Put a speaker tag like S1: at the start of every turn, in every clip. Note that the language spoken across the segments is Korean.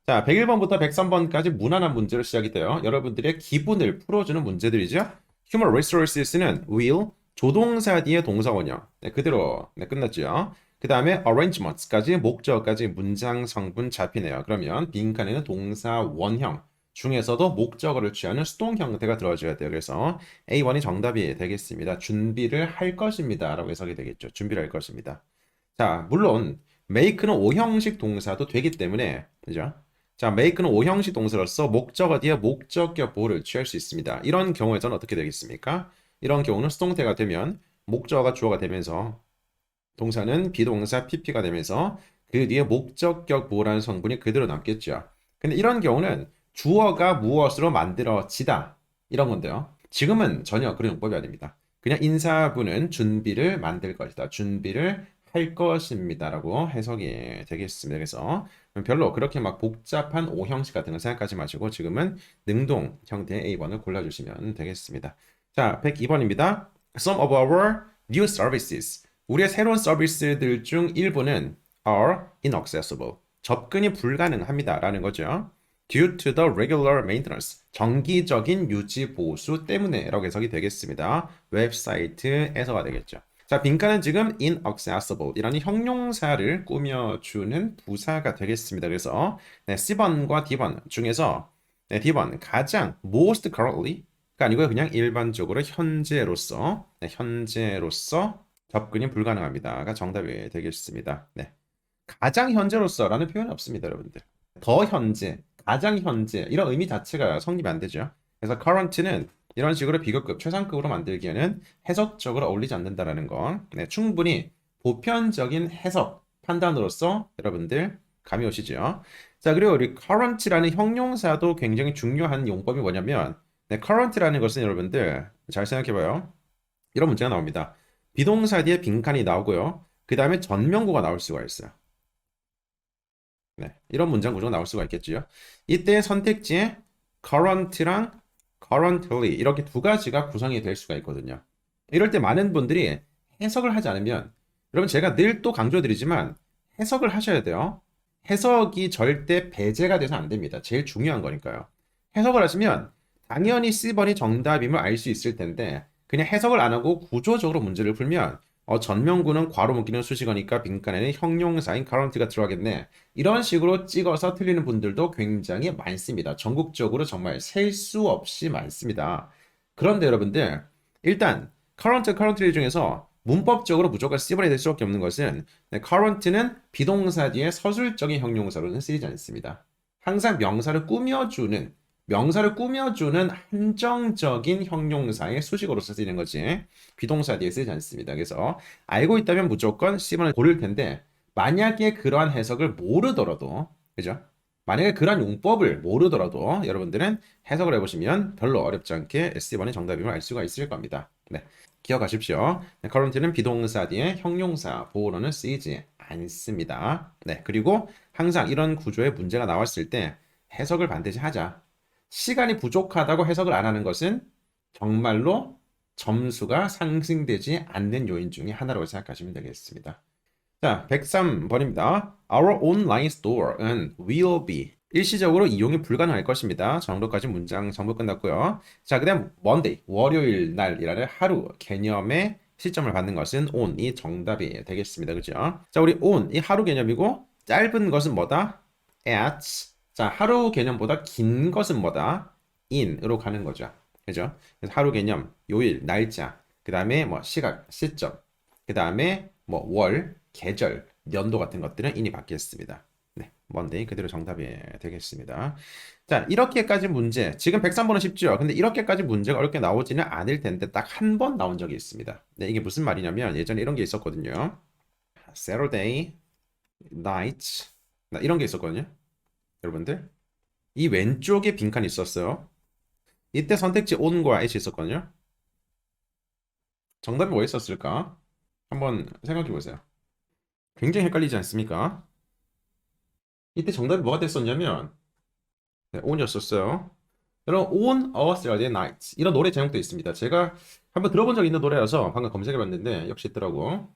S1: 자, 101번부터 103번까지 무난한 문제로 시작이 돼요. 여러분들의 기분을 풀어주는 문제들이죠. Human Resources는 will, 조동사 뒤에 동사 원형. 네, 그대로 끝났죠. 그 다음에 arrangements까지 목적까지 문장 성분 잡히네요. 그러면 빈칸에는 동사 원형 중에서도 목적어를 취하는 수동 형태가 들어줘야 돼요. 그래서 A1이 정답이 되겠습니다. 준비를 할 것입니다. 라고 해석이 되겠죠. 준비를 할 것입니다. 자, 물론 make는 오형식 동사도 되기 때문에 그죠? 자, make는 오형식 동사로서 목적어 뒤에 목적격 보호를 취할 수 있습니다. 이런 경우에서는 어떻게 되겠습니까? 이런 경우는 수동태가 되면 목적어가 주어가 되면서 동사는 비동사 PP가 되면서 그 뒤에 목적격 보호라는 성분이 그대로 남겠죠. 근데 이런 경우는 주어가 무엇으로 만들어지다 이런 건데요. 지금은 전혀 그런 용법이 아닙니다. 그냥 인사분은 준비를 만들 것이다. 준비를 할 것입니다라고 해석이 되겠습니다. 그래서 별로 그렇게 막 복잡한 오형식 같은 거 생각하지 마시고 지금은 능동 형태의 A번을 골라주시면 되겠습니다. 자, 102번입니다. Some of our new services. 우리의 새로운 서비스들 중 일부는 are inaccessible. 접근이 불가능합니다. 라는 거죠. Due to the regular maintenance. 정기적인 유지 보수 때문에 라고 해석이 되겠습니다. 웹사이트에서가 되겠죠. 자, 빈칸은 지금 inaccessible 이라는 형용사를 꾸며주는 부사가 되겠습니다. 그래서 네, C번과 D번 중에서 네, D번 가장 most currently가 아니고요. 그냥 일반적으로 현재로서 네, 현재로서 접근이 불가능합니다가 정답이 되겠습니다. 네. 가장 현재로서라는 표현이 없습니다, 여러분들. 더 현재, 가장 현재 이런 의미 자체가 성립이 안 되죠. 그래서 current는 이런 식으로 비교급, 최상급으로 만들기에는 해석적으로 어울리지 않는다라는 거. 네, 충분히 보편적인 해석 판단으로서 여러분들 감이 오시죠. 자, 그리고 우리 current라는 형용사도 굉장히 중요한 용법이 뭐냐면 네, current라는 것은 여러분들 잘 생각해봐요. 이런 문제가 나옵니다. 비동사 뒤에 빈칸이 나오고요. 그 다음에 전명구가 나올 수가 있어요. 네, 이런 문장 구조가 나올 수가 있겠지요. 이때 선택지에 current랑 currently 이렇게 두 가지가 구성이 될 수가 있거든요. 이럴 때 많은 분들이 해석을 하지 않으면 여러분 제가 늘 또 강조드리지만 해석을 하셔야 돼요. 해석이 절대 배제가 돼서 안 됩니다. 제일 중요한 거니까요. 해석을 하시면 당연히 C번이 정답임을 알 수 있을 텐데 그냥 해석을 안 하고 구조적으로 문제를 풀면 전명구는 괄호 묶이는 수식어니까 빈칸에는 형용사인 current가 들어가겠네. 이런 식으로 찍어서 틀리는 분들도 굉장히 많습니다. 전국적으로 정말 셀 수 없이 많습니다. 그런데 여러분들 일단 currently 중에서 문법적으로 무조건 C번이 될 수밖에 없는 것은 current는 비동사 뒤에 서술적인 형용사로는 쓰이지 않습니다. 항상 명사를 꾸며주는 한정적인 형용사의 수식어로서 쓰이는 거지 비동사 뒤에 쓰이지 않습니다. 그래서 알고 있다면 무조건 C번을 고를 텐데 만약에 그러한 해석을 모르더라도 그죠? 만약에 그러한 용법을 모르더라도 여러분들은 해석을 해보시면 별로 어렵지 않게 C번의 정답임을 알 수가 있을 겁니다. 네, 기억하십시오. 네, current는 비동사 뒤에 형용사 보호로는 쓰이지 않습니다. 네, 그리고 항상 이런 구조의 문제가 나왔을 때 해석을 반드시 하자. 시간이 부족하다고 해석을 안 하는 것은 정말로 점수가 상승되지 않는 요인 중에 하나라고 생각하시면 되겠습니다. 자, 103번입니다. Our online store은 will be 일시적으로 이용이 불가능할 것입니다. 정도까지 문장 전부 끝났고요. 자, 그 다음 Monday, 월요일 날이라는 하루 개념의 시점을 받는 것은 on이 정답이 되겠습니다. 그죠? 자, 우리 on, 이 하루 개념이고 짧은 것은 뭐다? at. 자, 하루 개념보다 긴 것은 뭐다? in으로 가는 거죠. 그죠? 그래서 하루 개념, 요일, 날짜, 그 다음에 뭐 시각, 시점, 그 다음에 뭐 월, 계절, 연도 같은 것들은 in이 받겠습니다. 네, 먼데이 그대로 정답이 되겠습니다. 자, 이렇게까지 문제. 지금 103번은 쉽죠? 근데 이렇게까지 문제가 어렵게 나오지는 않을 텐데 딱 한 번 나온 적이 있습니다. 네, 이게 무슨 말이냐면 예전에 이런 게 있었거든요. Saturday night 이런 게 있었거든요. 여러분들 이 왼쪽에 빈칸이 있었어요. 이때 선택지 on과 at이 있었거든요. 정답이 뭐 있었을까? 한번 생각해 보세요. 굉장히 헷갈리지 않습니까? 이때 정답이 뭐가 됐었냐면 네, on이었었어요. 여러분 on a Saturday night 이런 노래 제목도 있습니다. 제가 한번 들어본 적 있는 노래여서 방금 검색해 봤는데 역시 있더라고.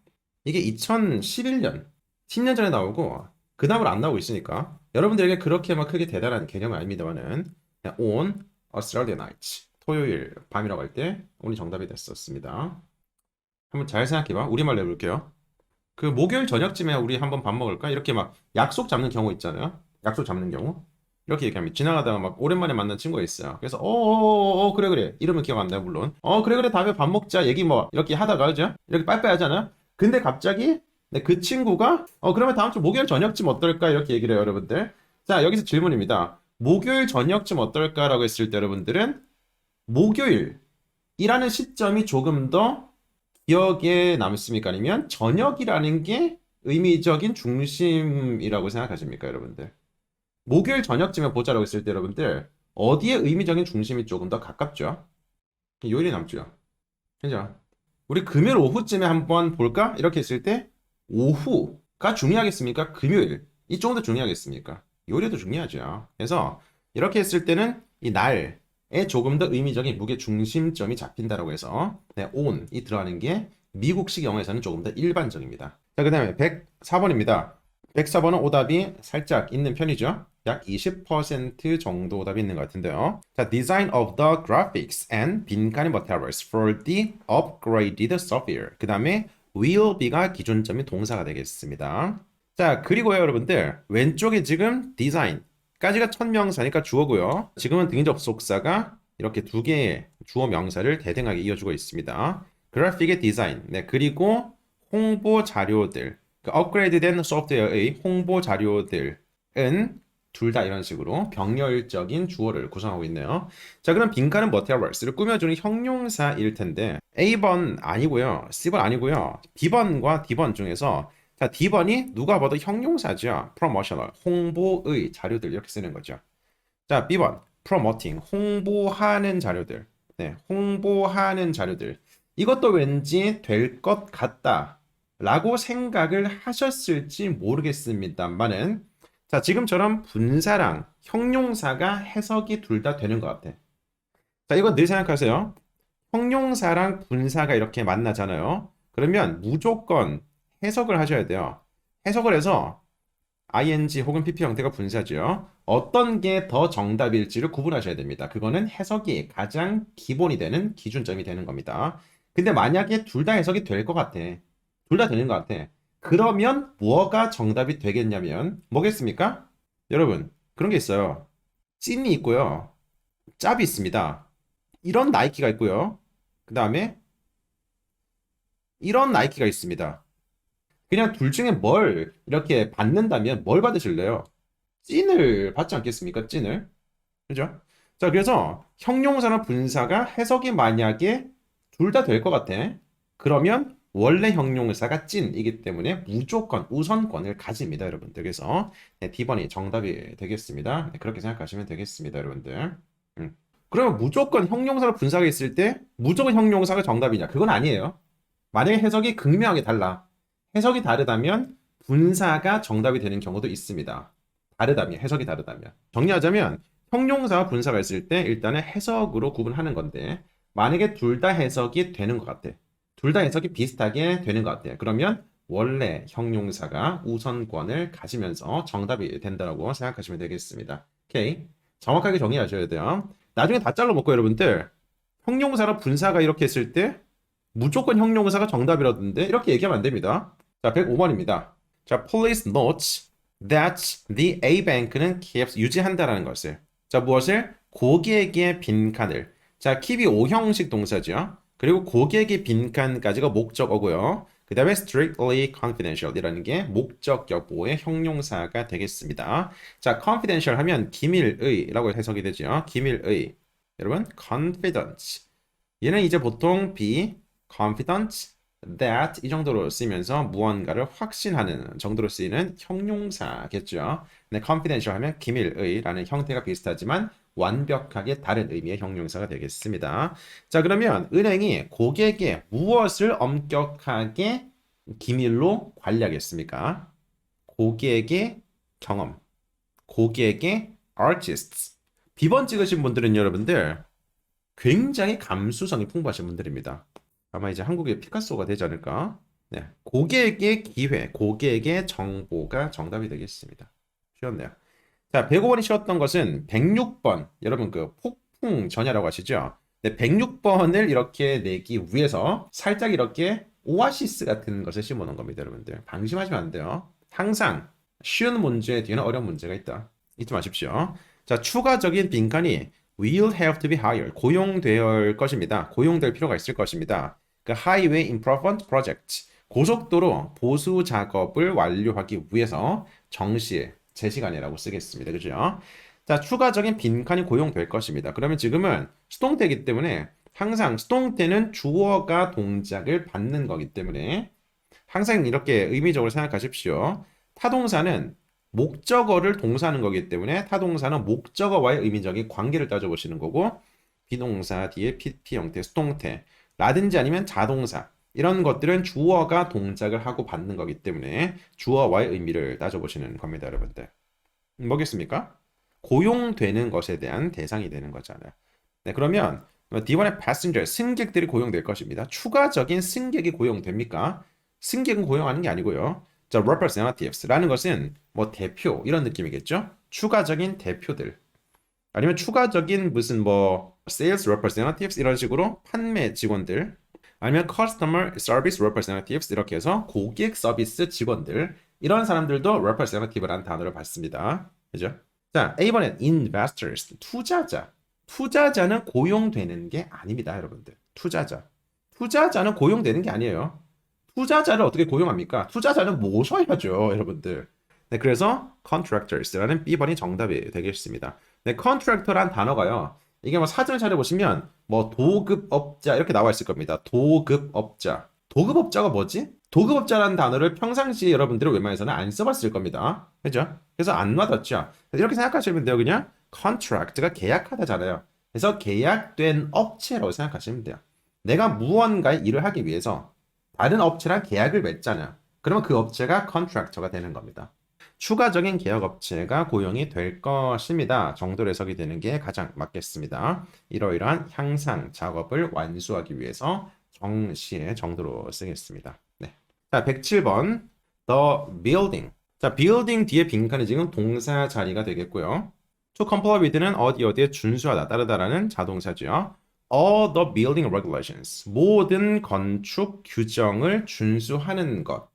S1: 이게 2011년 10년 전에 나오고 그 다음으로 안 나오고 있으니까 여러분들에게 그렇게 막 크게 대단한 개념은 아닙니다만은 그냥 on a Saturday night 토요일 밤이라고 할 때 on이 정답이 됐었습니다. 한번 잘 생각해봐. 우리말로 해볼게요. 그 목요일 저녁쯤에 우리 한번 밥 먹을까? 이렇게 막 약속 잡는 경우 있잖아요. 약속 잡는 경우. 이렇게 얘기하면 지나가다가 막 오랜만에 만난 친구가 있어요. 그래서 그래 그래 이러면 기억 안 나요 물론. 그래 그래 다음에 밥 먹자 얘기 뭐 이렇게 하다가 그죠? 이렇게 빠이빠이 하잖아요. 근데 갑자기 네, 그 친구가 그러면 다음 주 목요일 저녁쯤 어떨까 이렇게 얘기를 해요 여러분들. 자 여기서 질문입니다. 목요일 저녁쯤 어떨까라고 했을 때 여러분들은 목요일이라는 시점이 조금 더 기억에 남습니까? 아니면 저녁이라는 게 의미적인 중심이라고 생각하십니까, 여러분들? 목요일 저녁쯤에 보자라고 했을 때 여러분들 어디에 의미적인 중심이 조금 더 가깝죠? 요일이 남죠. 그죠? 우리 금요일 오후쯤에 한번 볼까? 이렇게 했을 때 오후가 중요하겠습니까? 금요일이 조금 더 중요하겠습니까? 요일도 중요하죠. 그래서 이렇게 했을 때는 이 날에 조금 더 의미적인 무게 중심점이 잡힌다라고 해서 네, on이 들어가는 게 미국식 영어에서는 조금 더 일반적입니다. 자, 그 다음에 104번입니다. 104번은 오답이 살짝 있는 편이죠. 약 20% 정도 오답이 있는 것 같은데요. 자, design of the graphics and 빈칸의 materials for the upgraded software. 그 다음에 will be가 기준점이 동사가 되겠습니다. 자, 그리고요, 여러분들. 왼쪽에 지금 design까지가 첫 명사니까 주어고요. 지금은 등접속사가 이렇게 두 개의 주어 명사를 대등하게 이어주고 있습니다. 그래픽의 디자인, 네, 그리고 홍보 자료들, 그 업그레이드된 소프트웨어의 홍보 자료들은 둘 다 이런 식으로 병렬적인 주어를 구성하고 있네요. 자, 그럼 빈칸은 materials를 꾸며주는 형용사일 텐데 A번 아니고요, C번 아니고요, B번과 D번 중에서 자, D번이 누가 봐도 형용사죠. promotional, 홍보의 자료들 이렇게 쓰는 거죠. 자, B번 promoting, 홍보하는 자료들. 네, 홍보하는 자료들. 이것도 왠지 될 것 같다 라고 생각을 하셨을지 모르겠습니다만은 자, 지금처럼 분사랑 형용사가 해석이 둘 다 되는 것 같아. 자, 이거 늘 생각하세요. 형용사랑 분사가 이렇게 만나잖아요. 그러면 무조건 해석을 하셔야 돼요. 해석을 해서 ing 혹은 pp 형태가 분사죠. 어떤 게 더 정답일지를 구분하셔야 됩니다. 그거는 해석이 가장 기본이 되는 기준점이 되는 겁니다. 근데 만약에 둘 다 해석이 될 것 같아. 둘 다 되는 것 같아. 그러면 뭐가 정답이 되겠냐면 뭐겠습니까? 여러분, 그런 게 있어요. 찐이 있고요. 짭이 있습니다. 이런 나이키가 있고요. 그 다음에 이런 나이키가 있습니다. 그냥 둘 중에 뭘 이렇게 받는다면 뭘 받으실래요? 찐을 받지 않겠습니까? 찐을. 그죠? 자, 그래서 형용사나 분사가 해석이 만약에 둘 다 될 것 같아. 그러면 원래 형용사가 찐이기 때문에 무조건 우선권을 가집니다, 여러분들. 그래서 네, D번이 정답이 되겠습니다. 네, 그렇게 생각하시면 되겠습니다, 여러분들. 그러면 무조건 형용사나 분사가 있을 때 무조건 형용사가 정답이냐? 그건 아니에요. 만약에 해석이 극명하게 달라. 해석이 다르다면 분사가 정답이 되는 경우도 있습니다. 다르다면, 해석이 다르다면. 정리하자면 형용사와 분사가 있을 때 일단은 해석으로 구분하는 건데 만약에 둘 다 해석이 되는 것 같아. 둘 다 해석이 비슷하게 되는 것 같아요. 그러면 원래 형용사가 우선권을 가지면서 정답이 된다고 생각하시면 되겠습니다. 오케이. 정확하게 정리하셔야 돼요. 나중에 다 잘라 먹고 여러분들 형용사나 분사가 이렇게 했을 때 무조건 형용사가 정답이라던데 이렇게 얘기하면 안 됩니다. 자, 105번입니다. 자, police notes that the A bank는 keeps 유지한다라는 것을. 자, 무엇을? 고객의 빈칸을. 자, keep이 오형식 동사죠. 그리고 고객의 빈칸까지가 목적어고요. 그 다음에 strictly confidential이라는 게 목적 여부의 형용사가 되겠습니다. 자, confidential 하면 기밀의라고 해석이 되죠. 기밀의. 여러분, confidence. 얘는 이제 보통 be confident that 이 정도로 쓰이면서 무언가를 확신하는 정도로 쓰이는 형용사겠죠. 네, confidential 하면 기밀의라는 형태가 비슷하지만 완벽하게 다른 의미의 형용사가 되겠습니다. 자, 그러면 은행이 고객의 무엇을 엄격하게 기밀로 관리하겠습니까? 고객의 경험, 고객의 artists. 비번 찍으신 분들은 여러분들 굉장히 감수성이 풍부하신 분들입니다. 아마 이제 한국의 피카소가 되지 않을까? 네, 고객의 기회, 고객의 정보가 정답이 되겠습니다. 쉬웠네요. 자, 105번이 쉬웠던 것은 106번. 여러분 그 폭풍 전야라고 하시죠? 네, 106번을 이렇게 내기 위해서 살짝 이렇게 오아시스 같은 것을 심어놓은 겁니다, 여러분들. 방심하시면 안 돼요. 항상 쉬운 문제 뒤에는 어려운 문제가 있다. 잊지 마십시오. 자, 추가적인 빈칸이 will have to be hired. 고용될 것입니다. 고용될 필요가 있을 것입니다. 그 Highway Improvement Project. 고속도로 보수 작업을 완료하기 위해서 정시에 제 시간이라고 쓰겠습니다. 그죠? 자, 추가적인 빈칸이 고용될 것입니다. 그러면 지금은 수동태이기 때문에 항상 수동태는 주어가 동작을 받는 거기 때문에 항상 이렇게 의미적으로 생각하십시오. 타동사는 목적어를 동사하는 거기 때문에 타동사는 목적어와의 의미적인 관계를 따져보시는 거고 비동사 뒤에 PP 형태, 수동태 라든지 아니면 자동사 이런 것들은 주어가 동작을 하고 받는 거기 때문에 주어와의 의미를 따져보시는 겁니다, 여러분들. 뭐겠습니까? 고용되는 것에 대한 대상이 되는 거잖아요. 네, 그러면 D1의 passenger, 승객들이 고용될 것입니다. 추가적인 승객이 고용됩니까? 승객은 고용하는 게 아니고요. 자, representatives라는 것은 뭐 대표 이런 느낌이겠죠? 추가적인 대표들. 아니면 추가적인 무슨 뭐 sales representatives 이런 식으로 판매 직원들 아니면 customer service representatives 이렇게 해서 고객 서비스 직원들 이런 사람들도 representative라는 단어를 받습니다. 그죠? 자, A번엔 investors 투자자. 투자자는 고용되는 게 아닙니다, 여러분들. 투자자. 투자자는 고용되는 게 아니에요. 투자자를 어떻게 고용합니까? 투자자는 모셔야죠, 여러분들. 네, 그래서 contractors라는 B번이 정답이 되겠습니다. 네, contractor란 단어가요. 이게 뭐 사전을 찾아보시면 뭐 도급업자 이렇게 나와 있을 겁니다. 도급업자. 도급업자가 뭐지? 도급업자라는 단어를 평상시에 여러분들은 웬만해서는 안 써봤을 겁니다. 그죠? 그래서 안 와닿죠. 이렇게 생각하시면 돼요. 그냥 contract가 계약하다잖아요. 그래서 계약된 업체라고 생각하시면 돼요. 내가 무언가의 일을 하기 위해서 다른 업체랑 계약을 맺잖아요. 그러면 그 업체가 컨트랙터가 되는 겁니다. 추가적인 계약 업체가 고용이 될 것입니다. 정도로 해석이 되는 게 가장 맞겠습니다. 이러이러한 향상 작업을 완수하기 위해서 정시의 정도로 쓰겠습니다. 네. 자, 107번 The building. 자, building 뒤에 빈칸이 지금 동사 자리가 되겠고요. To comply with는 어디에 준수하다, 따르다라는 자동사죠. All the building regulations. 모든 건축 규정을 준수하는 것.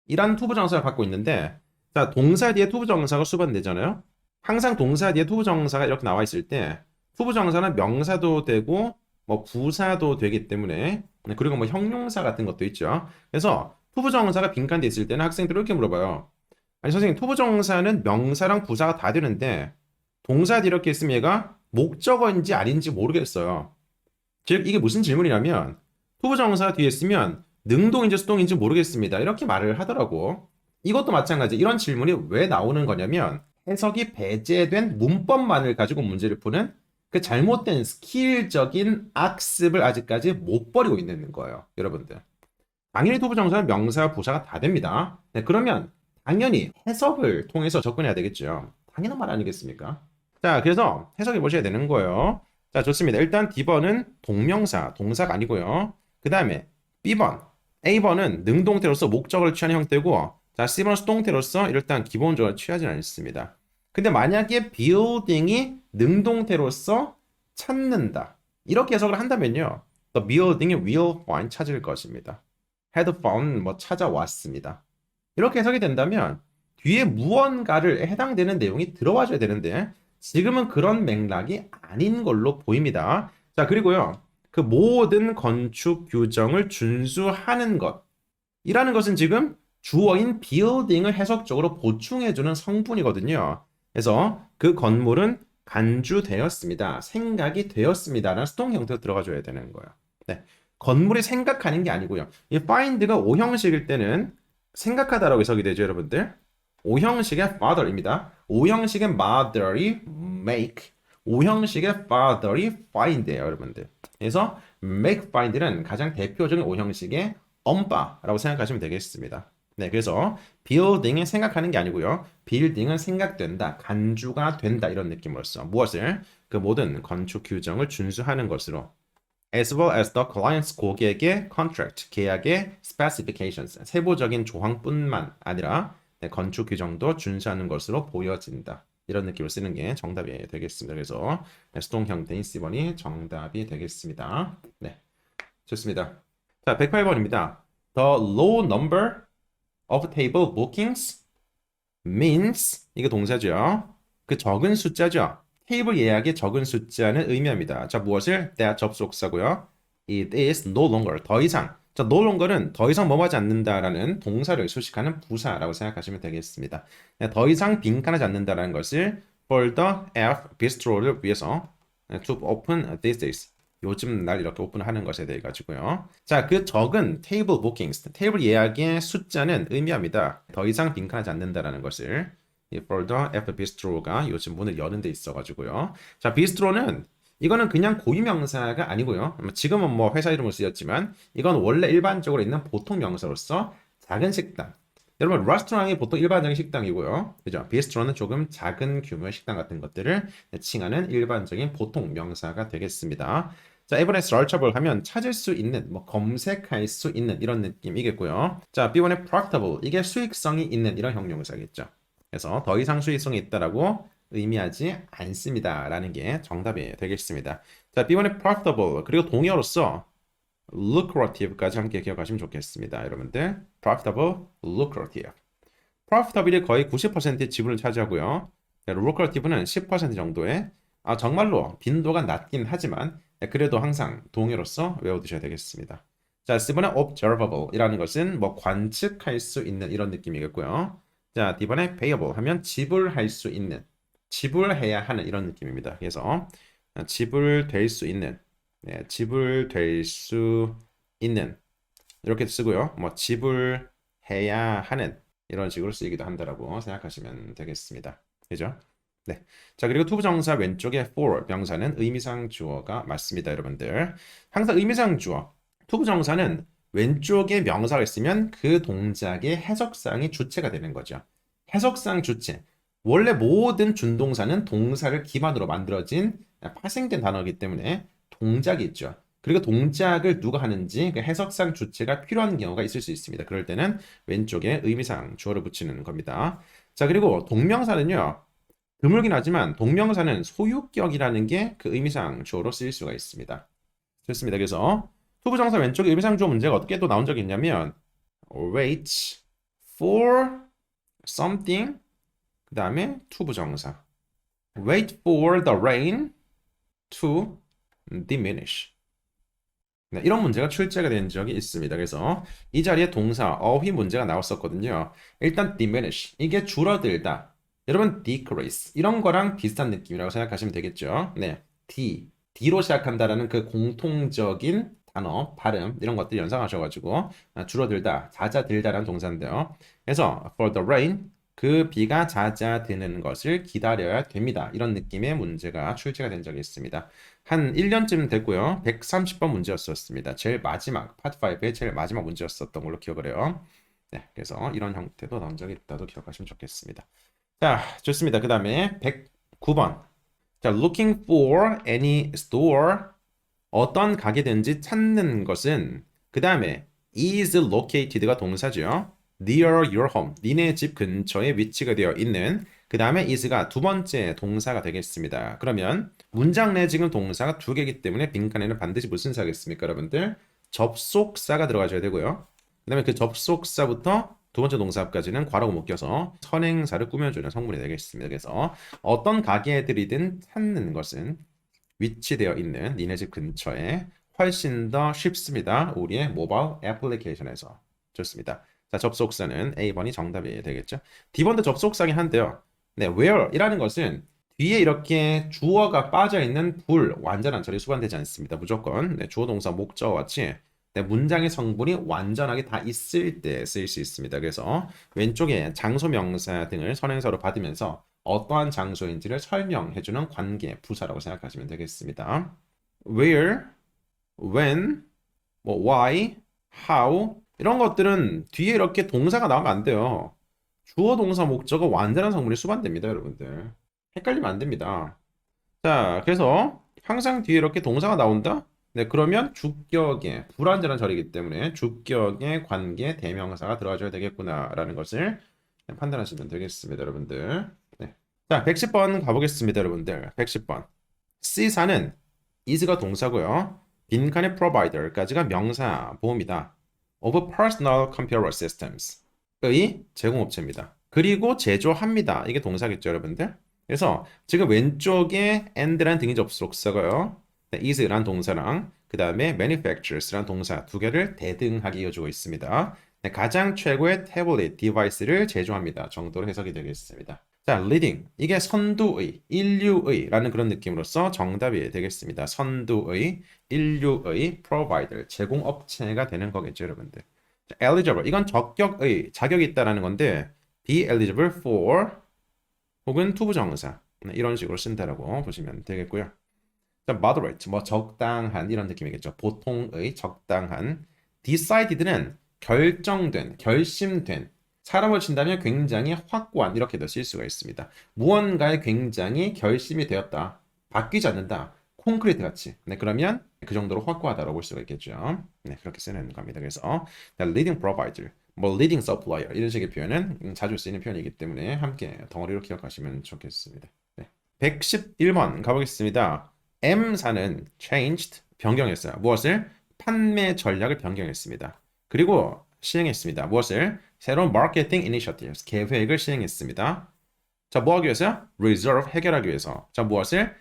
S1: 이란 투부정사를 갖고 있는데 자, 동사 뒤에 투부정사가 수반되잖아요. 항상 동사 뒤에 투부정사가 이렇게 나와 있을 때 투부정사는 명사도 되고 뭐 부사도 되기 때문에 그리고 뭐 형용사 같은 것도 있죠. 그래서 투부정사가 빈칸돼 있을 때는 학생들이 이렇게 물어봐요. 아니 선생님 투부정사는 명사랑 부사가 다 되는데 동사 뒤에 이렇게 있으면 얘가 목적어인지 아닌지 모르겠어요. 즉 이게 무슨 질문이냐면 투부정사 뒤에 있으면 능동인지 수동인지 모르겠습니다. 이렇게 말을 하더라고. 이것도 마찬가지. 이런 질문이 왜 나오는 거냐면 해석이 배제된 문법만을 가지고 문제를 푸는 그 잘못된 스킬적인 악습을 아직까지 못 버리고 있는 거예요. 여러분들. 당연히 투부정사는 명사, 부사가 다 됩니다. 네, 그러면 당연히 해석을 통해서 접근해야 되겠죠. 당연한 말 아니겠습니까? 자, 그래서 해석해 보셔야 되는 거예요. 자, 좋습니다. 일단 D번은 동명사, 동사가 아니고요. 그 다음에 B번, A번은 능동태로서 목적을 취하는 형태고 자, C번은 수동태로서 일단 기본적으로 취하지 않습니다. 근데 만약에 building이 능동태로서 찾는다. 이렇게 해석을 한다면요. The building이 will find 찾을 것입니다. had found 뭐 찾아왔습니다. 이렇게 해석이 된다면 뒤에 무언가를 해당되는 내용이 들어와줘야 되는데 지금은 그런 맥락이 아닌 걸로 보입니다. 자, 그리고요. 그 모든 건축 규정을 준수하는 것. 이라는 것은 지금 주어인 building을 해석적으로 보충해주는 성분이거든요. 그래서 그 건물은 간주되었습니다. 생각이 되었습니다. 라는 수동 형태로 들어가줘야 되는 거예요. 네. 건물이 생각하는 게 아니고요. 이 find가 O형식일 때는 생각하다라고 해석이 되죠, 여러분들. O형식의 father입니다. O형식의 mother이 make, O형식의 father이 find예요, 여러분들. 그래서 make, find는 가장 대표적인 O형식의 엄빠라고 생각하시면 되겠습니다. 네, 그래서 building은 생각하는 게 아니고요. building은 생각된다, 간주가 된다 이런 느낌으로써 무엇을 그 모든 건축 규정을 준수하는 것으로 as well as the client's 고객의 contract, 계약의 specifications, 세부적인 조항뿐만 아니라 네, 건축 규정도 준수하는 것으로 보여진다. 이런 느낌을 쓰는 게 정답이 되겠습니다. 그래서 수동 형태인 C번이 정답이 되겠습니다. 네, 좋습니다. 자, 108번입니다. The low number of table bookings means 이게 동사죠. 그 적은 숫자죠. 테이블 예약의 적은 숫자는 의미합니다. 자, 무엇을? that 접속사고요. It is no longer 더 이상. 자, no longer는 더 이상 뭐하지 않는다라는 동사를 수식하는 부사라고 생각하시면 되겠습니다. 네, 더 이상 빈칸하지 않는다라는 것을 for the F bistro를 위해서 to open these days. 요즘 날 이렇게 오픈하는 것에 대해 가지고요. 자, 그 적은 테이블 bookings, 테이블 예약의 숫자는 의미합니다. 더 이상 빈칸하지 않는다라는 것을 이 for the F bistro가 요즘 문을 여는 데 있어 가지고요. 자, bistro는 이거는 그냥 고유명사가 아니고요. 지금은 뭐 회사 이름으로 쓰였지만 이건 원래 일반적으로 있는 보통 명사로서 작은 식당. 여러분, 레스토랑이 보통 일반적인 식당이고요. 그죠? 비스트로는 조금 작은 규모의 식당 같은 것들을 칭하는 일반적인 보통 명사가 되겠습니다. 자, 이번에 searchable 하면 찾을 수 있는, 뭐 검색할 수 있는 이런 느낌이겠고요. 자, B1의 profitable, 이게 수익성이 있는 이런 형용사겠죠. 그래서 더 이상 수익성이 있다라고 의미하지 않습니다라는 게 정답이 되겠습니다. 자, B1의 profitable, 그리고 동의어로서 lucrative까지 함께 기억하시면 좋겠습니다. 여러분들, profitable, lucrative. profitable이 거의 90%의 지분을 차지하고요. lucrative는 10% 정도의 정말로 빈도가 낮긴 하지만 그래도 항상 동의어로서 외워두셔야 되겠습니다. 자, C번에 observable이라는 것은 뭐 관측할 수 있는 이런 느낌이겠고요. 자, D번에 payable 하면 지불할 수 있는, 지불해야 하는 이런 느낌입니다. 그래서 지불될 수 있는, 네, 지불될 수 있는 이렇게 쓰고요. 뭐 지불해야 하는 이런 식으로 쓰이기도 한다라고 생각하시면 되겠습니다. 그죠? 네. 자, 그리고 투부정사 왼쪽에 for 명사는 의미상 주어가 맞습니다, 여러분들. 항상 의미상 주어. 투부정사는 왼쪽에 명사가 있으면 그 동작의 해석상이 주체가 되는 거죠. 해석상 주체. 원래 모든 준동사는 동사를 기반으로 만들어진 파생된 단어이기 때문에 동작이 있죠. 그리고 동작을 누가 하는지 그 해석상 주체가 필요한 경우가 있을 수 있습니다. 그럴 때는 왼쪽에 의미상 주어를 붙이는 겁니다. 자, 그리고 동명사는요. 드물긴 하지만 동명사는 소유격이라는 게 그 의미상 주어로 쓰일 수가 있습니다. 좋습니다. 그래서 투부정사 왼쪽에 의미상 주어 문제가 어떻게 또 나온 적이 있냐면 wait for something 그 다음에 투부정사 wait for the rain to diminish. 네, 이런 문제가 출제가 된 적이 있습니다. 그래서 이 자리에 동사 어휘 문제가 나왔었거든요. 일단 diminish 이게 줄어들다. 여러분 decrease 이런 거랑 비슷한 느낌이라고 생각하시면 되겠죠. 네, D로 시작한다라는 그 공통적인 단어, 발음 이런 것들 연상하셔가지고 줄어들다, 잦아들다라는 동사인데요. 그래서 for the rain 그 비가 잦아드는 것을 기다려야 됩니다. 이런 느낌의 문제가 출제가 된 적이 있습니다. 한 1년쯤 됐고요. 130번 문제였었습니다. 제일 마지막, 파트 5의 제일 마지막 문제였었던 걸로 기억을 해요. 네, 그래서 이런 형태도 나온 적이 있다도 기억하시면 좋겠습니다. 자, 좋습니다. 그 다음에 109번. 자, looking for any store. 어떤 가게든지 찾는 것은 그 다음에 is located가 동사죠. near your home. 니네 집 근처에 위치가 되어 있는 그 다음에 is가 두 번째 동사가 되겠습니다. 그러면 문장 내 지금 동사가 두 개이기 때문에 빈칸에는 반드시 무슨 사겠습니까, 여러분들? 접속사가 들어가줘야 되고요. 그 다음에 그 접속사부터 두 번째 동사까지는 괄호가 묶여서 선행사를 꾸며주는 성분이 되겠습니다. 그래서 어떤 가게들이든 찾는 것은 위치되어 있는 니네 집 근처에 훨씬 더 쉽습니다. 우리의 모바일 애플리케이션에서. 좋습니다. 자, 접속사는 A번이 정답이 되겠죠. D번도 접속사긴 한데요. 네, where이라는 것은 뒤에 이렇게 주어가 빠져있는 완전한 절이 수반되지 않습니다. 무조건 네, 주어 동사 목적어와 같이 네, 문장의 성분이 완전하게 다 있을 때 쓰일 수 있습니다. 그래서 왼쪽에 장소 명사 등을 선행사로 받으면서 어떠한 장소인지를 설명해주는 관계, 부사라고 생각하시면 되겠습니다. Where, when, 뭐 why, how 이런 것들은 뒤에 이렇게 동사가 나오면 안 돼요. 주어, 동사, 목적어 완전한 성분이 수반됩니다, 여러분들. 헷갈리면 안 됩니다. 자, 그래서 항상 뒤에 이렇게 동사가 나온다? 네, 그러면 주격의 불완전한 절이기 때문에 주격의 관계 대명사가 들어가줘야 되겠구나라는 것을 판단하시면 되겠습니다, 여러분들. 네. 자, 110번 가보겠습니다, 여러분들. 110번. C사는 is가 동사고요. 빈칸의 provider까지가 명사, 보험이다. of personal computer systems의 제공업체입니다. 그리고 제조합니다. 이게 동사겠죠, 여러분들? 그래서 지금 왼쪽에 and란 등위 접속사고요. 네, is란 동사랑 그 다음에 manufactures란 동사 두 개를 대등하게 이어주고 있습니다. 네, 가장 최고의 태블릿 디바이스를 제조합니다. 정도로 해석이 되겠습니다. 자, leading. 이게 선두의, 인류의라는 그런 느낌으로서 정답이 되겠습니다. 선두의, 인류의 provider, 제공업체가 되는 거겠죠, 여러분들. 자, eligible. 이건 적격의, 자격이 있다라는 건데 be eligible for 혹은 투부정사 이런 식으로 쓴다라고 보시면 되겠고요. 자, moderate, 뭐 적당한 이런 느낌이겠죠. 보통의 적당한. decided는 결정된, 결심된. 사람을 친다면 굉장히 확고한 이렇게도 쓸 수가 있습니다. 무언가에 굉장히 결심이 되었다. 바뀌지 않는다. 콘크리트 같이. 네, 그러면 그 정도로 확고하다고 볼 수가 있겠죠. 네, 그렇게 쓰는 겁니다. 그래서 leading provider, 뭐 leading supplier 이런 식의 표현은 자주 쓰이는 표현이기 때문에 함께 덩어리로 기억하시면 좋겠습니다. 네. 111번 가보겠습니다. M사는 changed, 변경했어요. 무엇을? 판매 전략을 변경했습니다. 그리고 시행했습니다. 무엇을? 새로운 마케팅 이니셔티브, 계획을 시행했습니다. 자, 뭐 하기 위해서요? reserve, 해결하기 위해서. 자, 무엇을?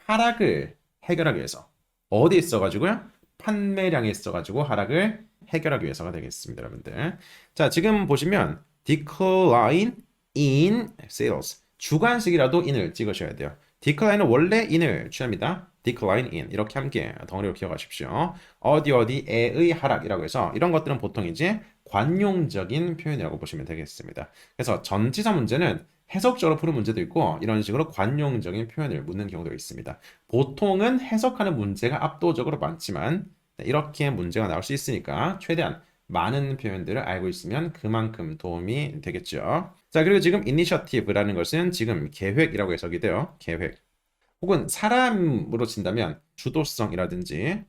S1: 하락을 해결하기 위해서. 어디 있어가지고요? 판매량에 있어가지고 하락을 해결하기 위해서가 되겠습니다, 여러분들. 자, 지금 보시면 decline in sales. 주관식이라도 in을 찍으셔야 돼요. decline은 원래 in을 취합니다. decline in 이렇게 함께 덩어리로 기억하십시오. 어디에의 하락이라고 해서 이런 것들은 보통 이제 관용적인 표현이라고 보시면 되겠습니다. 그래서 전치사 문제는 해석적으로 푸는 문제도 있고 이런 식으로 관용적인 표현을 묻는 경우도 있습니다. 보통은 해석하는 문제가 압도적으로 많지만 이렇게 문제가 나올 수 있으니까 최대한 많은 표현들을 알고 있으면 그만큼 도움이 되겠죠. 자, 그리고 지금 initiative라는 것은 지금 계획이라고 해석이 돼요. 계획. 혹은 사람으로 친다면 주도성이라든지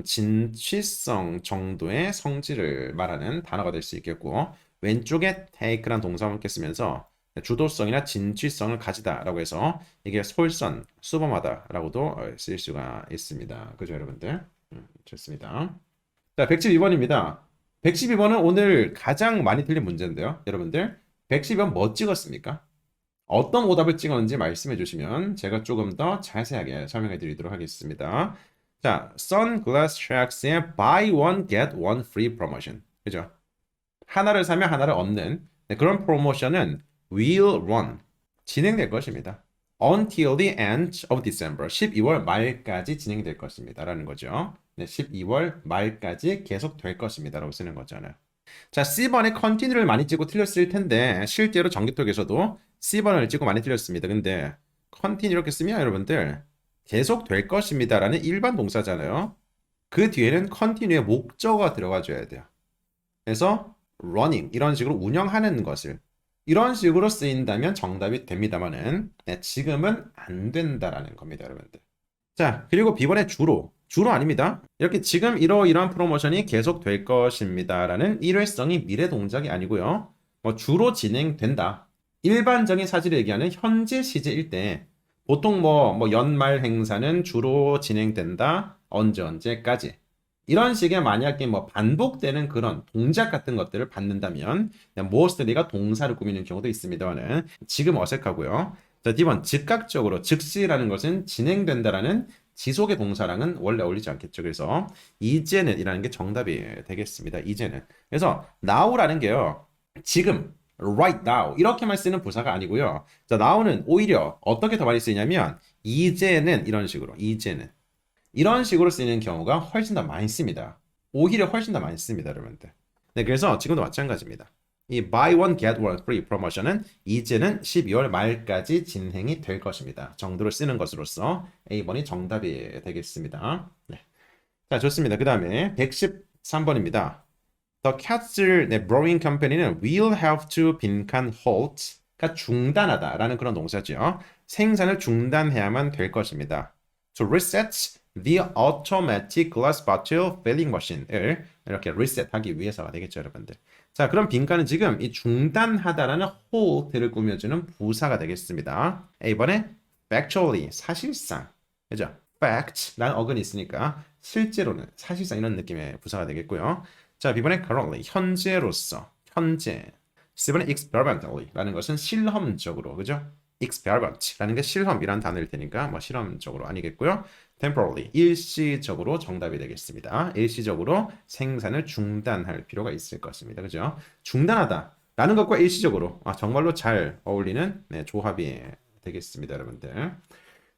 S1: 진취성 정도의 성질을 말하는 단어가 될 수 있겠고 왼쪽에 take란 동사와 함께 쓰면서 주도성이나 진취성을 가지다라고 해서 이게 솔선, 수범하다라고도 쓰일 수가 있습니다. 그죠, 여러분들? 좋습니다. 자, 112번입니다. 112번은 오늘 가장 많이 틀린 문제인데요. 여러분들, 112번 뭐 찍었습니까? 어떤 오답을 찍었는지 말씀해 주시면 제가 조금 더 자세하게 설명해 드리도록 하겠습니다. 자, Sunglass Shacks의 Buy One Get One Free Promotion. 그죠? 하나를 사면 하나를 얻는 그런 프로모션은 will run. 진행될 것입니다. Until the end of December. 12월 말까지 진행될 것입니다. 라는 거죠. 네, 12월 말까지 계속될 것입니다. 라고 쓰는 거잖아요. 자, C번에 continue를 많이 찍고 틀렸을 텐데 실제로 전기톡에서도 C번을 찍고 많이 틀렸습니다. 근데 continue 이렇게 쓰면 여러분들 계속 될 것입니다 라는 일반 동사잖아요. 그 뒤에는 continue의 목적어가 들어가줘야 돼요. 그래서 running 이런 식으로 운영하는 것을 이런 식으로 쓰인다면 정답이 됩니다만은 지금은 안 된다라는 겁니다, 여러분들. 자, 그리고 B번에 주로 아닙니다. 이렇게 지금 이러이러한 프로모션이 계속 될 것입니다라는 일회성이 미래 동작이 아니고요. 뭐 주로 진행된다. 일반적인 사실을 얘기하는 현재 시제일 때 보통 뭐 연말 행사는 주로 진행된다. 언제까지. 이런 식의 만약에 뭐 반복되는 그런 동작 같은 것들을 받는다면 mostly가 동사를 꾸미는 경우도 있습니다만은 지금 어색하고요. 자, D번 즉각적으로 즉시라는 것은 진행된다라는 지속의 동사랑은 원래 어울리지 않겠죠. 그래서 이제는 이라는 게 정답이 되겠습니다. 이제는. 그래서 now라는 게요. 지금 right now 이렇게만 쓰는 부사가 아니고요. 자, now는 오히려 어떻게 더 많이 쓰이냐면 이제는 이런 식으로 이제는 이런 식으로 쓰이는 경우가 훨씬 더 많습니다. 오히려 훨씬 더 많습니다, 여러분들. 네, 그래서 지금도 마찬가지입니다. 이 buy one get one free 프로모션은 이제는 12월 말까지 진행이 될 것입니다. 정도로 쓰는 것으로서 A번이 정답이 되겠습니다. 네. 자, 좋습니다. 그 다음에 113번입니다. The Cattle Brewing Company는 will have to 빈칸 halt가 중단하다라는 그런 동사죠. 생산을 중단해야만 될 것입니다. To reset the automatic glass bottle filling machine을 이렇게 reset하기 위해서가 되겠죠, 여러분들. 자, 그럼 빈칸은 지금 이 중단하다라는 hold를 꾸며주는 부사가 되겠습니다. 이번에 factually, 사실상, 그죠? fact라는 어근이 있으니까 실제로는, 사실상 이런 느낌의 부사가 되겠고요. 자, B번에 currently, 현재로서, 현재. C번에 experimentally라는 것은 실험적으로, 그죠? experiment라는 게 실험이란 단어일 테니까 뭐 실험적으로 아니겠고요. temporarily, 일시적으로 정답이 되겠습니다. 일시적으로 생산을 중단할 필요가 있을 것입니다. 그죠? 중단하다 라는 것과 일시적으로 정말로 잘 어울리는 조합이 되겠습니다, 여러분들.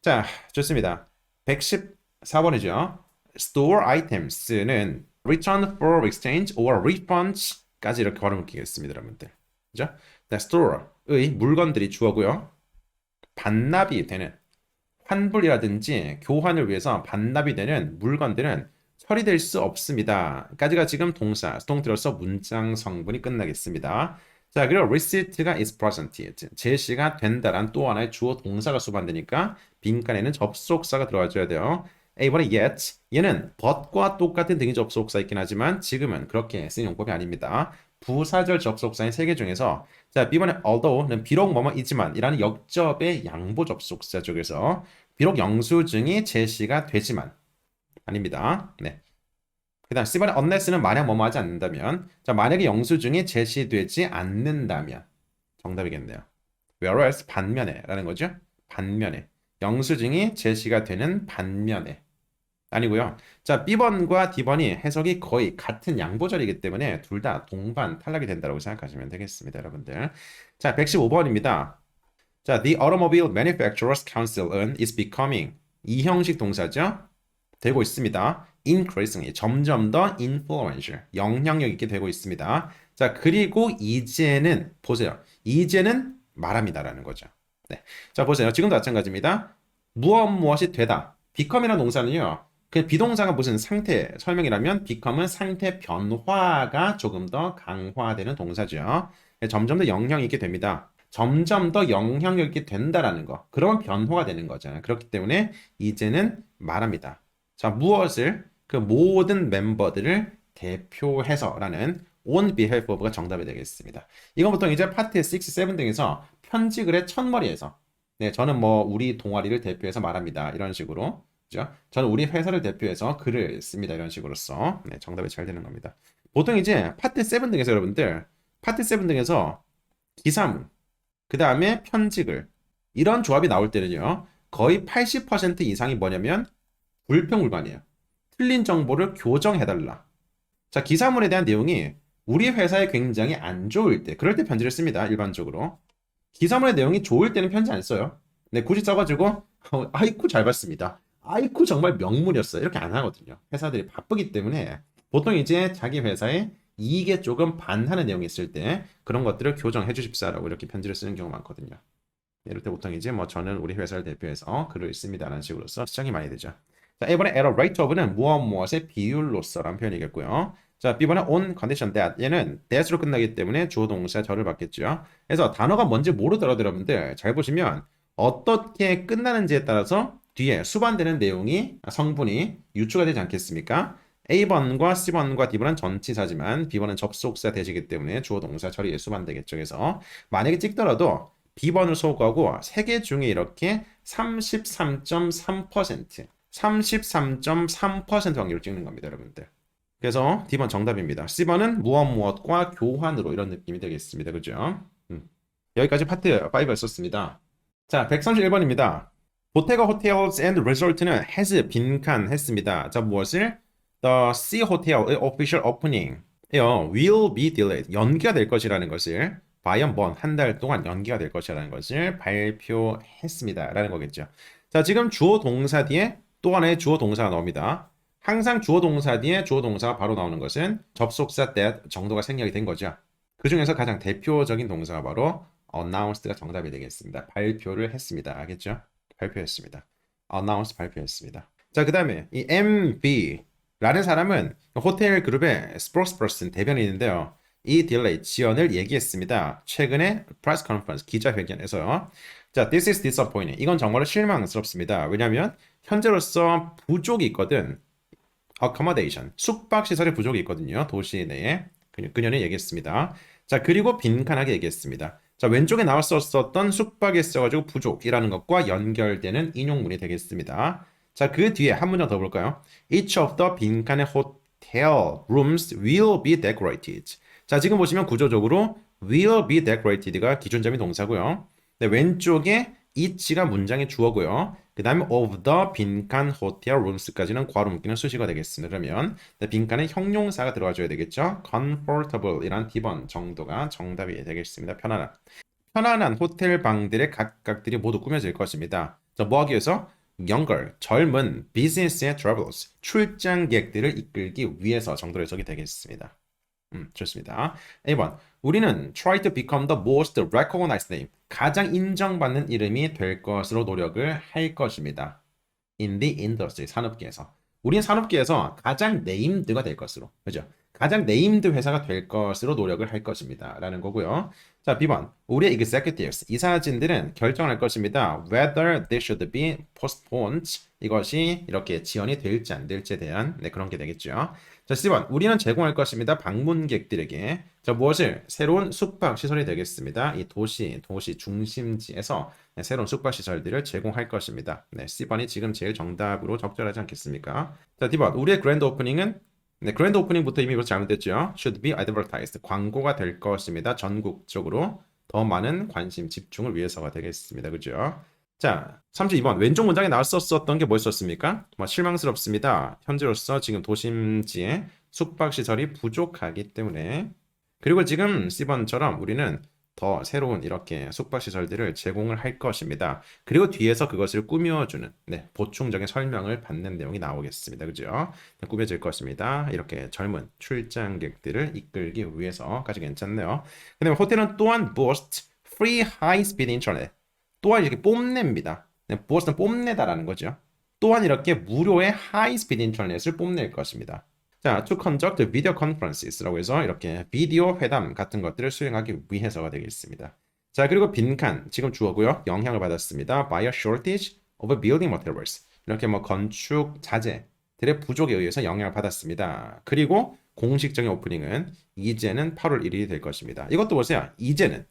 S1: 자, 좋습니다. 114번이죠. store items는 return for exchange or refunds까지 이렇게 발음을 끼겠습니다, 여러분들. 그죠? store의 물건들이 주어고요. 반납이 되는 환불이라든지 교환을 위해서 반납이 되는 물건들은 처리될 수 없습니다. 까지가 지금 동사, 수동태로서 문장 성분이 끝나겠습니다. 자, 그리고 receipt가 is presented, 제시가 된다란 또 하나의 주어 동사가 수반되니까 빈칸에는 접속사가 들어와줘야 돼요. A번에 yet, 얘는 but과 똑같은 등위 접속사 있긴 하지만 지금은 그렇게 쓰는 용법이 아닙니다. 부사절 접속사인 세 개 중에서 자, B번에 although는 비록 뭐뭐이지만 이라는 역접의 양보 접속사 쪽에서 비록 영수증이 제시가 되지만 아닙니다. 네. 그 다음 C번에 unless는 만약 뭐뭐 하지 않는다면 자, 만약에 영수증이 제시되지 않는다면 정답이겠네요. whereas 반면에 라는 거죠. 반면에 영수증이 제시가 되는 반면에 아니고요. 자, B번과 D번이 해석이 거의 같은 양보절이기 때문에 둘 다 동반 탈락이 된다고 생각하시면 되겠습니다, 여러분들. 자, 115번입니다. 자, The Automobile Manufacturers Council은 is becoming 이 형식 동사죠. 되고 있습니다. increasingly 점점 더 influential 영향력 있게 되고 있습니다. 자, 그리고 이제는 보세요. 이제는 말합니다라는 거죠. 네. 자, 보세요. 지금도 마찬가지입니다. 무엇이 되다. become이라는 동사는요. 그 비동사가 무슨 상태 설명이라면 become은 상태 변화가 조금 더 강화되는 동사죠. 점점 더 영향이 있게 됩니다. 점점 더 영향력 있게 된다라는 거. 그러면 변화가 되는 거잖아요. 그렇기 때문에 이제는 말합니다. 자, 무엇을 그 모든 멤버들을 대표해서라는 on behalf of가 정답이 되겠습니다. 이건 보통 이제 파트 6, 7 등에서 편지글의 첫머리에서 네, 저는 뭐 우리 동아리를 대표해서 말합니다. 이런 식으로. 그죠? 저는 우리 회사를 대표해서 글을 씁니다. 이런 식으로서. 네, 정답이 잘 되는 겁니다. 보통 이제 파트 7 등에서 여러분들 파트 7 등에서 기사문, 그 다음에 편지글 이런 조합이 나올 때는요. 거의 80% 이상이 뭐냐면 불평불만이에요. 틀린 정보를 교정해달라. 자, 기사문에 대한 내용이 우리 회사에 굉장히 안 좋을 때 그럴 때 편지를 씁니다. 일반적으로. 기사문의 내용이 좋을 때는 편지 안 써요. 네, 굳이 써가지고 아이쿠 잘 봤습니다. 아이쿠 정말 명물이었어요. 이렇게 안 하거든요. 회사들이 바쁘기 때문에 보통 이제 자기 회사에 이익에 조금 반하는 내용이 있을 때 그런 것들을 교정해 주십사라고 이렇게 편지를 쓰는 경우가 많거든요. 이럴 때 보통 이제 뭐 저는 우리 회사를 대표해서 글을 씁니다라는 식으로서 시작이 많이 되죠. 자, A번에 at a rate of는 무엇의 비율로서라는 표현이겠고요. 자, B번에 on condition that 얘는 that으로 끝나기 때문에 주어 동사 절을 받겠죠. 그래서 단어가 뭔지 모르더라도 여러분들 잘 보시면 어떻게 끝나는지에 따라서 뒤에 수반되는 내용이 성분이 유추가 되지 않겠습니까? A번과 C번과 D번은 전치사지만 B번은 접속사 대시기 때문에 주어 동사 절이 수반되겠죠. 그래서 만약에 찍더라도 B번을 소거하고 세 개 중에 이렇게 33.3% 33.3% 확률을 찍는 겁니다, 여러분들. 그래서 D번 정답입니다. C번은 무엇과 교환으로 이런 느낌이 되겠습니다. 그죠? 여기까지 파트 5였었습니다. 자, 131번입니다. 보테가 호텔스 앤드 리조트는 has 빈칸 했습니다. 자, 무엇을? The Sea Hotel의 official opening will be delayed. 연기가 될 것이라는 것을 by 한 달 동안 연기가 될 것이라는 것을 발표했습니다. 라는 거겠죠. 자, 지금 주어 동사 뒤에 또 하나의 주어 동사가 나옵니다. 항상 주어 동사 뒤에 주어 동사가 바로 나오는 것은 접속사 that 정도가 생략이 된 거죠. 그 중에서 가장 대표적인 동사가 바로 announced가 정답이 되겠습니다. 발표를 했습니다. 알겠죠? 발표했습니다. announce 발표했습니다. 자, 그 다음에 이 MB라는 사람은 호텔 그룹의 spokesperson 대변인인데요. 이 딜레이 지연을 얘기했습니다. 최근에 프레스 컨퍼런스 기자회견에서요. 자, this is disappointing. 이건 정말로 실망스럽습니다. 왜냐하면 현재로서 부족이 있거든. accommodation, 숙박 시설의 부족이 있거든요. 도시 내에. 그녀는 얘기했습니다. 자, 그리고 빈칸하게 얘기했습니다. 자, 왼쪽에 나왔었던 숙박에 있어가지고 부족이라는 것과 연결되는 인용문이 되겠습니다. 자, 그 뒤에 한 문장 더 볼까요? Each of the 빈칸의 hotel rooms will be decorated. 자, 지금 보시면 구조적으로 will be decorated가 기존점이 동사고요. 네, 왼쪽에 each가 문장의 주어고요. 그 다음에 of the 빈칸 hotel rooms까지는 괄호 묶이는 수식어가 되겠습니다. 그러면 빈칸에 형용사가 들어가줘야 되겠죠. comfortable 이란 B번 정도가 정답이 되겠습니다. 편안한 호텔 방들의 각각들이 모두 꾸며질 것입니다. 자, 뭐 하기 위해서? younger, 젊은 business의 travelers, 출장객들을 이끌기 위해서 정도로 해석이 되겠습니다. 좋습니다. 1번. 우리는 try to become the most recognized name. 가장 인정받는 이름이 될 것으로 노력을 할 것입니다. In the industry. 산업계에서. 우리는 산업계에서 가장 named가 될 것으로. 그죠? 가장 named 회사가 될 것으로 노력을 할 것입니다. 라는 거고요. 자, B번. 우리의 executives, 이사진들은 결정할 것입니다. Whether they should be postponed. 이것이 이렇게 지연이 될지 안 될지에 대한 그런 게 되겠죠. 자, C번. 우리는 제공할 것입니다. 방문객들에게. 자, 무엇을? 새로운 숙박 시설이 되겠습니다. 이 도시 중심지에서 새로운 숙박 시설들을 제공할 것입니다. 네, C번이 지금 제일 정답으로 적절하지 않겠습니까? 자, D번. 우리의 그랜드 오프닝은 그랜드 오프닝부터 이미 잘못됐죠. Should be advertised. 광고가 될 것입니다. 전국적으로 더 많은 관심, 집중을 위해서가 되겠습니다. 그죠? 자, 32번. 왼쪽 문장에 나왔었던 게 뭐였습니까? 실망스럽습니다. 현재로서 지금 도심지에 숙박시설이 부족하기 때문에. 그리고 지금 C번처럼 우리는 더 새로운 이렇게 숙박시설들을 제공을 할 것입니다. 그리고 뒤에서 그것을 꾸며주는 보충적인 설명을 받는 내용이 나오겠습니다. 그죠? 꾸며질 것입니다. 이렇게 젊은 출장객들을 이끌기 위해서까지 괜찮네요. 그 다음에 호텔은 또한 boast free high-speed internet. 또한 이렇게 뽐냅니다. boast는 뽐내다라는 거죠. 또한 이렇게 무료의 high-speed 인터넷을 뽐낼 것입니다. 자, to conduct video conferences라고 해서 이렇게 비디오 회담 같은 것들을 수행하기 위해서가 되겠습니다. 자, 그리고 빈칸 지금 주어고요. 영향을 받았습니다. by a shortage of building materials. 이렇게 건축 자재들의 부족에 의해서 영향을 받았습니다. 그리고 공식적인 오프닝은 이제는 8월 1일이 될 것입니다. 이것도 보세요. 이제는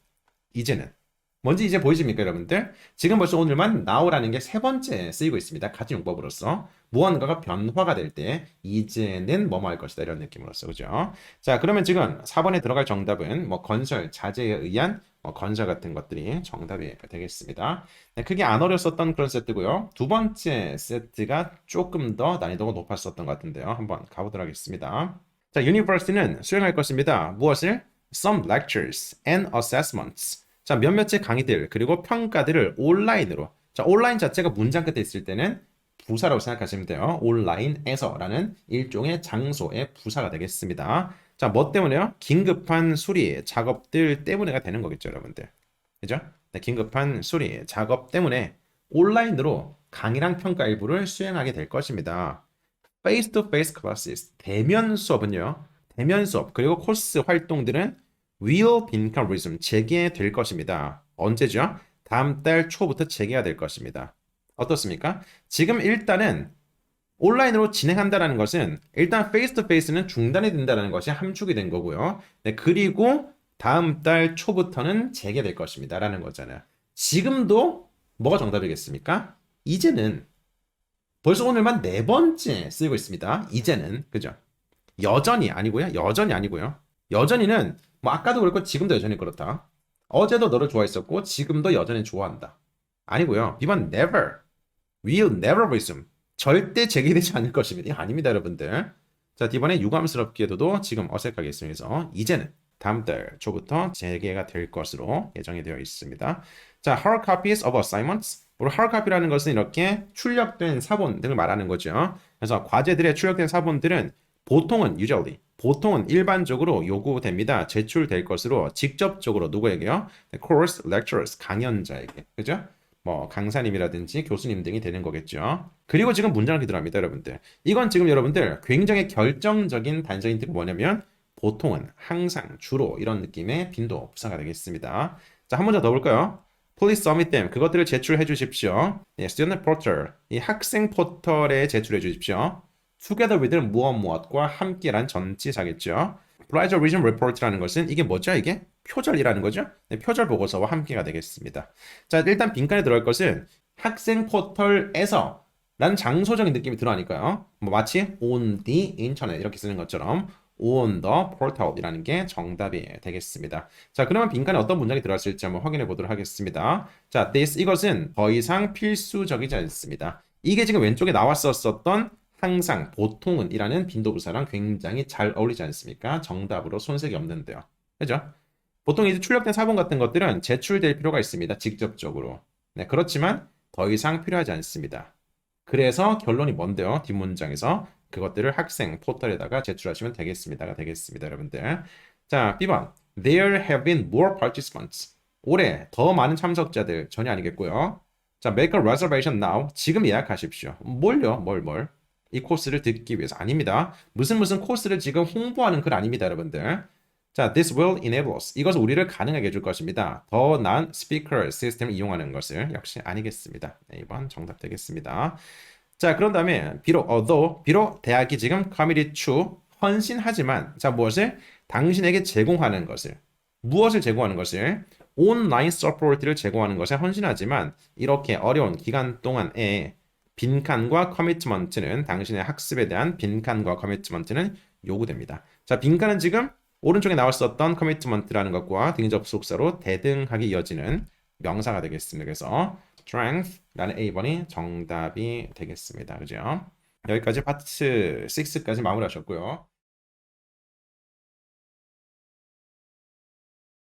S1: 뭔지 이제 보이십니까, 여러분들? 지금 벌써 오늘만 now라는 게 세 번째 쓰이고 있습니다. 같은 용법으로서. 무언가가 변화가 될 때 이제는 뭐뭐 할 것이다 이런 느낌으로서. 그죠? 자, 그러면 지금 4번에 들어갈 정답은 건설, 자재에 의한 건설 같은 것들이 정답이 되겠습니다. 네, 크게 안 어렸었던 그런 세트고요. 두 번째 세트가 조금 더 난이도가 높았었던 것 같은데요. 한번 가보도록 하겠습니다. 자, university는 수행할 것입니다. 무엇을? Some lectures and assessments. 자, 몇몇의 강의들 그리고 평가들을 온라인으로. 자, 온라인 자체가 문장 끝에 있을 때는 부사라고 생각하시면 돼요. 온라인에서라는 일종의 장소의 부사가 되겠습니다. 자, 뭐 때문에요? 긴급한 수리 작업들 때문에가 되는 거겠죠, 여러분들. 그죠? 네, 긴급한 수리 작업 때문에 온라인으로 강의랑 평가 일부를 수행하게 될 것입니다. face-to-face classes 대면 수업은요. 대면 수업 그리고 코스 활동들은 will become resume 재개될 것입니다. 언제죠? 다음 달 초부터 재개가 될 것입니다. 어떻습니까? 지금 일단은 온라인으로 진행한다는 것은 일단 페이스 투 페이스는 중단이 된다는 것이 함축이 된 거고요. 네, 그리고 다음 달 초부터는 재개될 것입니다. 라는 거잖아요. 지금도 뭐가 정답이겠습니까? 이제는 벌써 오늘만 네 번째 쓰이고 있습니다. 이제는 그죠? 여전히 아니고요. 여전히는 아까도 그렇고 지금도 여전히 그렇다. 어제도 너를 좋아했었고 지금도 여전히 좋아한다. 아니고요. 비번 never, will never resume. 절대 재개되지 않을 것입니다. 아닙니다, 여러분들. 자, 이번에 유감스럽게도 지금 어색하게 있으면서 이제는 다음 달 초부터 재개가 될 것으로 예정이 되어 있습니다. 자, hard copies of assignments. 우리 hard copy라는 것은 이렇게 출력된 사본 등을 말하는 거죠. 그래서 과제들의 출력된 사본들은 보통은 일반적으로 요구됩니다. 제출될 것으로 직접적으로 누구에게요? course lecturers, 강연자에게. 그죠? 강사님이라든지 교수님 등이 되는 거겠죠. 그리고 지금 문장을 기술합니다, 여러분들. 이건 지금 여러분들 굉장히 결정적인 단서 힌트가 뭐냐면 보통은, 항상, 주로 이런 느낌의 빈도, 부사가 되겠습니다. 자, 한 문제 더 볼까요? Please submit them. 그것들을 제출해 주십시오. 예, student portal. 이 학생 포털에 제출해 주십시오. Together with는 무엇 무엇과 함께란 전치사겠죠. Plagiarism report라는 것은 이게 뭐죠? 이게 표절이라는 거죠. 네, 표절 보고서와 함께가 되겠습니다. 자, 일단 빈칸에 들어갈 것은 학생 포털에서 라는 장소적인 느낌이 들어가니까요. 뭐 마치 on the internet 이렇게 쓰는 것처럼 on the portal이라는 게 정답이 되겠습니다. 자, 그러면 빈칸에 어떤 문장이 들어갔을지 한번 확인해 보도록 하겠습니다. 자, this 이것은 더 이상 필수적이지 않습니다. 이게 지금 왼쪽에 나왔었던 항상, 보통은 이라는 빈도부사랑 굉장히 잘 어울리지 않습니까? 정답으로 손색이 없는데요. 그죠? 보통 이제 출력된 사본 같은 것들은 제출될 필요가 있습니다. 직접적으로. 네, 그렇지만 더 이상 필요하지 않습니다. 그래서 결론이 뭔데요? 뒷문장에서 그것들을 학생 포털에다가 제출하시면 되겠습니다가 되겠습니다, 여러분들. 자, B번. There have been more participants. 올해 더 많은 참석자들 전혀 아니겠고요. 자, make a reservation now. 지금 예약하십시오. 뭘요? 뭘? 이 코스를 듣기 위해서 아닙니다. 무슨 코스를 지금 홍보하는 글 아닙니다, 여러분들. 자, this will enable us. 이것은 우리를 가능하게 해줄 것입니다. 더 나은 스피커 시스템을 이용하는 것을 역시 아니겠습니다. 네, 2번 정답 되겠습니다. 자, 그런 다음에 비록 대학이 지금 committed to 헌신하지만 자, 당신에게 제공하는 것을 무엇을 제공하는 것을 온라인 서포트를 제공하는 것에 헌신하지만 이렇게 어려운 기간 동안에 빈칸과 커미트먼트는 당신의 학습에 대한 빈칸과 커미트먼트는 요구됩니다. 자, 빈칸은 지금 오른쪽에 나왔었던 커미트먼트라는 것과 등접속사로 대등하게 이어지는 명사가 되겠습니다. 그래서 strength라는 A번이 정답이 되겠습니다. 그죠? 여기까지 파트 6까지 마무리하셨고요.